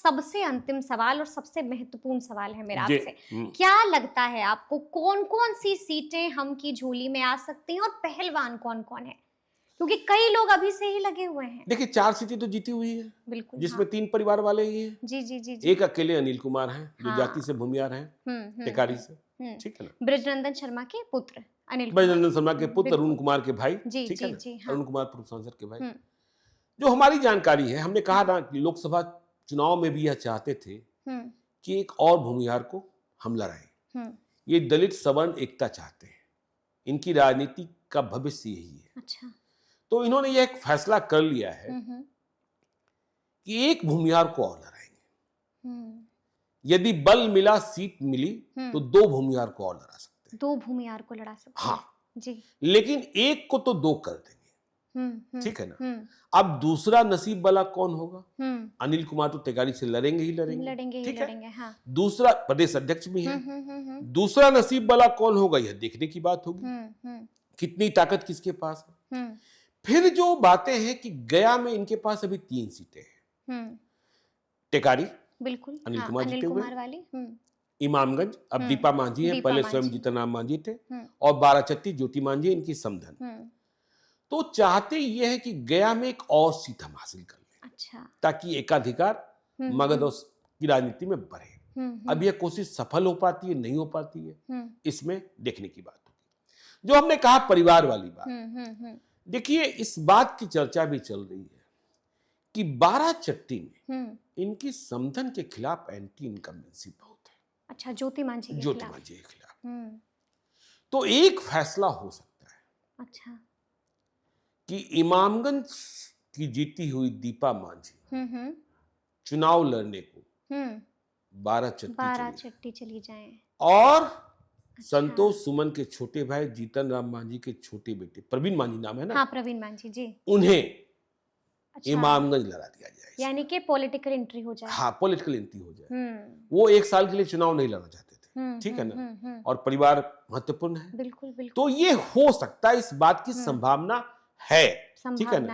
सबसे अंतिम सवाल और सबसे महत्वपूर्ण सवाल है मेरा जी, आपसे, क्या लगता है आपको कौन कौन सी सीटें हम की झोली में आ सकती हैं और पहलवान कौन कौन है, क्योंकि कई लोग अभी से ही लगे हुए हैं। देखिए 4 सीटें तो जीती हुई है, बिल्कुल, जिसमें हाँ। 3 परिवार वाले ही हैं। जी जी जी जी। एक अकेले अनिल कुमार हैं, जो हाँ। जाति से भूमिहार हैं, टेकारी से, ठीक है ना। बृजनंदन शर्मा के पुत्र अनिल कुमार। बृजनंदन शर्मा के पुत्र बिल्कुल। अरुण कुमार के भाई, जी ठीक है जी ना, जी, हाँ। अरुण कुमार पूर्व सांसद के भाई। हम्म, जो हमारी जानकारी है, हमने कहा ना कि लोकसभा चुनाव में भी यह चाहते थे हम्म, कि एक और भूमिहार को हम लड़ाएं। हम्म, ये दलित सवर्ण एकता चाहते हैं, इनकी राजनीति का भविष्य यही है। अच्छा। तो इन्होंने यह एक फैसला कर लिया है कि एक भूमिहार को और लड़ाएंगे। हम्म, यदि बल मिला, सीट मिली, तो 2 भूमिहार को और लड़ा सकते हैं। 2 भूमिहार को लड़ा सकते हैं। हाँ, जी। लेकिन एक को तो 2 कर देंगे, ठीक है ना। अब दूसरा नसीब वाला कौन होगा? अनिल कुमार तो टेकारी से लड़ेंगे ही लड़ेंगे, लड़ेंगे ही ठीक है। लड़ेंगे, हाँ। दूसरा प्रदेश अध्यक्ष भी है। दूसरा नसीब वाला कौन होगा, यह देखने की बात होगी, कितनी ताकत किसके पास है। फिर जो बातें हैं कि गया में इनके पास अभी 3 सीटें हैं, टेकारी, बिल्कुल, अनिल हाँ, कुमार अनिल जीते हुए, कुमार वाली। इमामगंज अब दीपा मांझी है, दीपा पहले स्वयं मांझी। जीतन मांझी थे, और बाराचट्टी ज्योति मांझी इनकी समधन। तो चाहते ये है कि गया में एक और सीट हम हासिल कर लें, अच्छा, ताकि एकाधिकार मगध की राजनीति में बढ़े। अब यह कोशिश सफल हो पाती है, नहीं हो पाती है, इसमें देखने की बात होगी। जो हमने कहा परिवार वाली बात, देखिए इस बात की चर्चा भी चल रही है कि बाराचट्टी में इनकी समधन के खिलाफ एंटी इनकम्बेंसी बहुत है। अच्छा, ज्योति मांझी के ज्योति खिलाफ। मांझी के खिलाफ। तो एक फैसला हो सकता है, अच्छा, कि इमामगंज की जीती हुई दीपा मांझी चुनाव लड़ने को बाराचट्टी चली जाए, और संतोष सुमन के छोटे भाई जीतन राम मांझी के छोटे बेटे, प्रवीण मांझी नाम है ना, हाँ, प्रवीण मांझी जी, उन्हें अच्छा, इमामगंज लड़ा दिया जाए, यानी कि पॉलिटिकल एंट्री हो जाए। हाँ, पॉलिटिकल एंट्री हो जाए। वो 1 साल के लिए चुनाव नहीं लड़ना चाहते थे, ठीक है ना, और परिवार महत्वपूर्ण है, बिल्कुल बिल्कुल। तो ये हो सकता है, इस बात की संभावना है, ठीक है ना।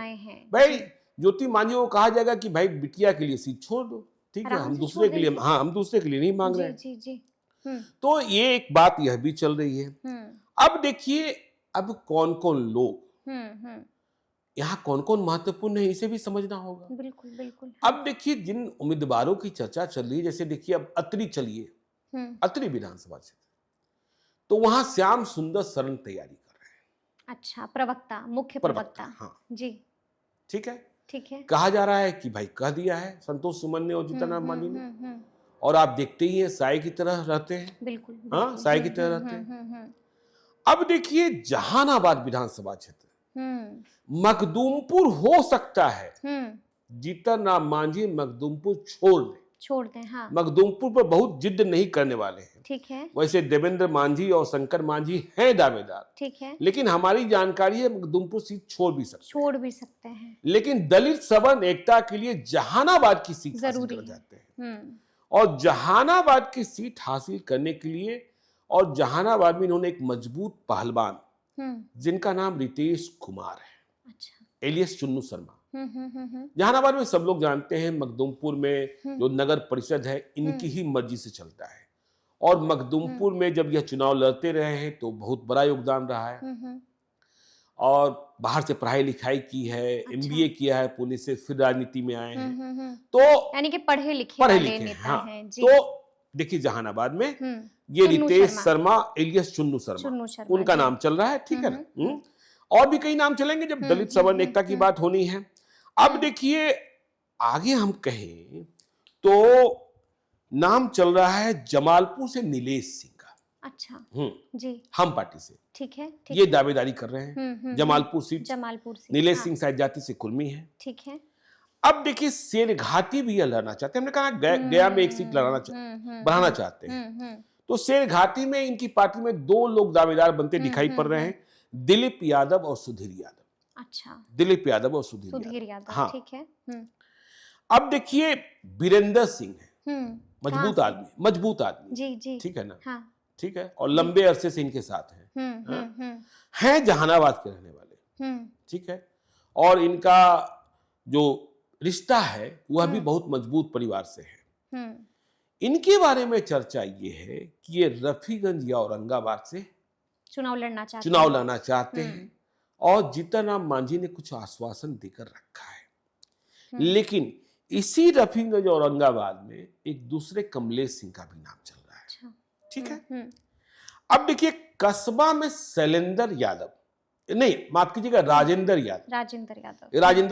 भाई ज्योति मांझी को कहा जाएगा कि भाई बिटिया के लिए सीट छोड़ दो, ठीक है, हम दूसरे के लिए, हाँ, हम दूसरे के लिए नहीं मांग रहे। जी जी। तो ये एक बात यह भी चल रही है। अब देखिए, अब कौन कौन लोग यहाँ कौन कौन महत्वपूर्ण है, इसे भी समझना होगा। बिल्कुल बिल्कुल। अब देखिए, जिन उम्मीदवारों की चर्चा चल रही है, जैसे देखिए अब अत्रि चलिए, अत्रि विधानसभा क्षेत्र, तो वहां श्याम सुंदर शरण तैयारी कर रहे हैं। अच्छा, प्रवक्ता, मुख्य प्रवक्ता, हाँ जी, ठीक है, ठीक है। कहा जा रहा है कि भाई कह दिया है संतोष सुमन ने और जीतन राम मांझी ने, और आप देखते ही हैं साय की तरह रहते हैं, बिल्कुल, हाँ, साय की तरह रहते हैं। अब देखिए जहानाबाद विधानसभा क्षेत्र, मखदूमपुर हो सकता है जीतन राम मांझी मखदूमपुर छोड़ दें, हाँ, मखदूमपुर पर बहुत जिद नहीं करने वाले हैं, ठीक है। वैसे देवेंद्र मांझी और शंकर मांझी हैं दावेदार, ठीक है, लेकिन हमारी जानकारी है मखदूमपुर सीट छोड़ भी सकते हैं, लेकिन दलित सवर्ण एकता के लिए जहानाबाद की सीट जरूरी कर जाते हैं, और जहानाबाद की सीट हासिल करने के लिए, और जहानाबाद में इन्होंने एक मजबूत पहलवान जिनका नाम रितेश कुमार है, अच्छा, एलियस चुन्नू शर्मा, जहानाबाद में सब लोग जानते हैं, मखदूमपुर में जो नगर परिषद है इनकी ही मर्जी से चलता है, और मखदूमपुर में जब यह चुनाव लड़ते रहे हैं तो बहुत बड़ा योगदान रहा है, और बाहर से पढ़ाई लिखाई की है, अच्छा, एमबीए किया है पुलिस से, फिर राजनीति में आए हैं, तो यानी कि पढ़े लिखे हैं, हाँ, तो देखिए जहानाबाद में ये रितेश शर्मा, एलियस चुन्नू शर्मा, उनका नाम चल रहा है, ठीक है ना, और भी कई नाम चलेंगे जब दलित सवर्ण एकता की बात होनी है। अब देखिए आगे हम कहें तो नाम चल रहा है जमालपुर से नीलेश सिंह का, अच्छा, जी, हम पार्टी से, ठीक है, ये दावेदारी कर रहे हैं, जमालपुर सीट, नीलेश सिंह शायद जाति से कुर्मी है, ठीक है। अब देखिए शेरघाटी भी यह लड़ना चाहते हैं, हमने कहा गया में एक सीट बढ़ाना चाहते हैं, तो शेरघाटी में इनकी पार्टी में 2 लोग दावेदार बनते दिखाई पड़ रहे हैं, दिलीप यादव और सुधीर यादव, अच्छा, दिलीप यादव और सुधीर यादव, हाँ, ठीक है। अब देखिए वीरेंद्र सिंह है, मजबूत आदमी, जी जी, ठीक है ना, हाँ, ठीक है, और लंबे अरसे से इनके साथ हैं जहानाबाद के रहने वाले, ठीक है, और इनका जो रिश्ता है वह भी बहुत मजबूत परिवार से है, इनके बारे में चर्चा ये है कि ये रफीगंज या औरंगाबाद से चुनाव लड़ना चाहते हैं और जीतन राम मांझी ने कुछ आश्वासन देकर रखा है। लेकिन इसी रफीगंज औरंगाबाद में एक दूसरे कमलेश सिंह का भी नाम चल रहा है। अच्छा। ठीक है। अब देखिए कस्बा में शैलेंद्र यादव, नहीं माफ कीजिएगा, राजेंद्र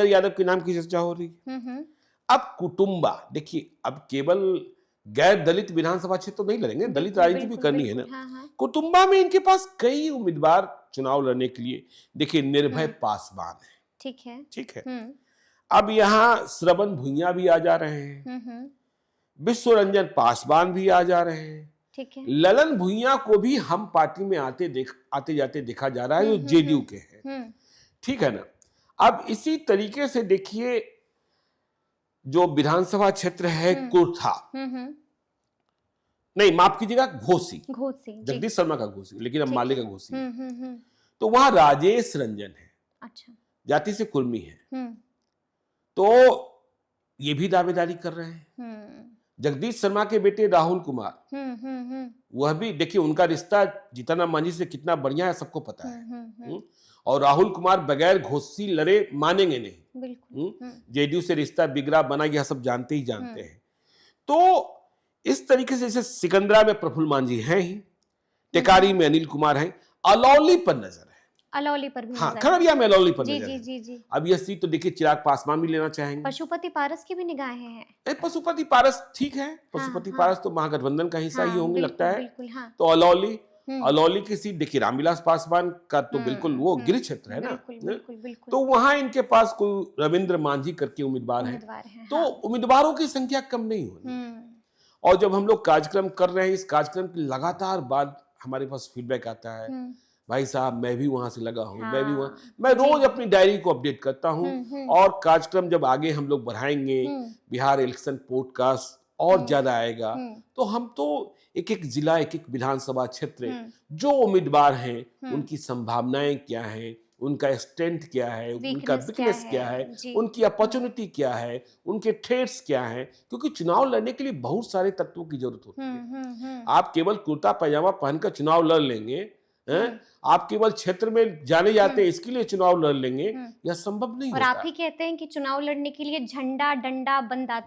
यादव के नाम की चर्चा हो रही है। अब कुटुंबा, देखिए अब केवल गैर दलित विधानसभा क्षेत्र तो नहीं लड़ेंगे, दलित राजनीति भी करनी है ना। कुटुंबा में इनके पास कई उम्मीदवार चुनाव लड़ने के लिए, देखिए निर्भय पासवान है। ठीक है। अब यहाँ श्रवण भुइयां भी आ जा रहे हैं, विश्व रंजन पासवान भी आ जा रहे हैं। ठीक है। ललन भुइयां को भी हम पार्टी में आते जाते देखा जा रहा है, जो जेडीयू के हैं। ठीक है ना। अब इसी तरीके से देखिए जो विधानसभा क्षेत्र है कुर्था, नहीं माफ कीजिएगा घोसी, जगदीश शर्मा का घोसी, लेकिन अब माले का घोसी है। तो वहां राजेश रंजन है। अच्छा। जाति से कुर्मी है। तो ये भी दावेदारी कर रहे हैं। जगदीश शर्मा के बेटे राहुल कुमार, वह भी देखिए उनका रिश्ता जीतन राम मांझी से कितना बढ़िया है सबको पता है। और राहुल कुमार बगैर घोसी लड़े मानेंगे नहीं। बिल्कुल। जेडीयू से रिश्ता बिगड़ा बना, यह सब जानते ही जानते हैं। तो इस तरीके से जैसे सिकंदरा में प्रफुल्ल मांझी हैं ही, टेकारी में अनिल कुमार हैं, अलौली पर नजर है। अलौली पर भी हाँ, खगड़िया में अलौली पर जी, नजर जी, है। जी। अब यह सीट तो देखिए चिराग पासवान भी लेना चाहेंगे। पशुपति पारस की भी निगाहें हैं। पशुपति पारस ठीक है। पशुपति पारस तो महागठबंधन का हिस्सा ही होंगे लगता है। तो अलौली की सीट देखिए रामविलास पासवान का तो बिल्कुल वो गृह क्षेत्र है ना। तो वहां इनके पास कोई रविंद्र मांझी करके उम्मीदवार है। तो उम्मीदवारों की संख्या कम नहीं होनी। और जब हम लोग कार्यक्रम कर रहे हैं, इस कार्यक्रम की लगातार बाद हमारे पास फीडबैक आता है, भाई साहब मैं भी वहां से लगा हूँ, मैं भी वहां, मैं रोज अपनी डायरी को अपडेट करता हूँ। और कार्यक्रम जब आगे हम लोग बढ़ाएंगे, बिहार इलेक्शन पॉडकास्ट और ज्यादा आएगा, तो हम तो एक एक जिला, एक एक विधानसभा क्षेत्र जो उम्मीदवार हैं उनकी संभावनाएं क्या हैं, उनका स्ट्रेंथ क्या है, उनका वीकनेस क्या है, उनकी अपॉर्चुनिटी क्या है, उनके थ्रेट्स क्या है। क्योंकि चुनाव लड़ने के लिए बहुत सारे तत्वों की जरूरत होती है। आप केवल कुर्ता पैजामा पहनकर चुनाव लड़ लेंगे, आप केवल क्षेत्र में जाने जाते हैं इसके लिए चुनाव लड़ लेंगे, यह संभव नहीं और होता। आप ही कहते हैं कि चुनाव लड़ने के लिए झंडा डंडा बंदा,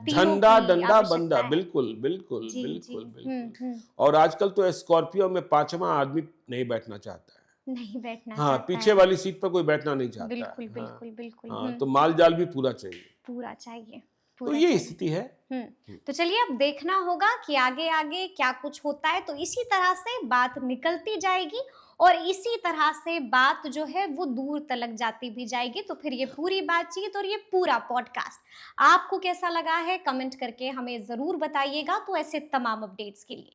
बंदा, बिल्कुल बिल्कुल बिल्कुल बिल्कुल। और आजकल तो स्कॉर्पियो में 5वां आदमी नहीं बैठना चाहता है। हाँ, पीछे वाली सीट पर कोई बैठना नहीं चाहता। बिल्कुल बिल्कुल बिल्कुल। हाँ, तो माल जाल भी पूरा चाहिए। तो ये स्थिति है। तो चलिए अब देखना होगा कि आगे आगे क्या कुछ होता है। तो इसी तरह से बात निकलती जाएगी और इसी तरह से बात जो है वो दूर तलक जाती भी जाएगी। तो फिर ये पूरी बातचीत और ये पूरा पॉडकास्ट आपको कैसा लगा है, कमेंट करके हमें जरूर बताइएगा। तो ऐसे तमाम अपडेट्स के लिए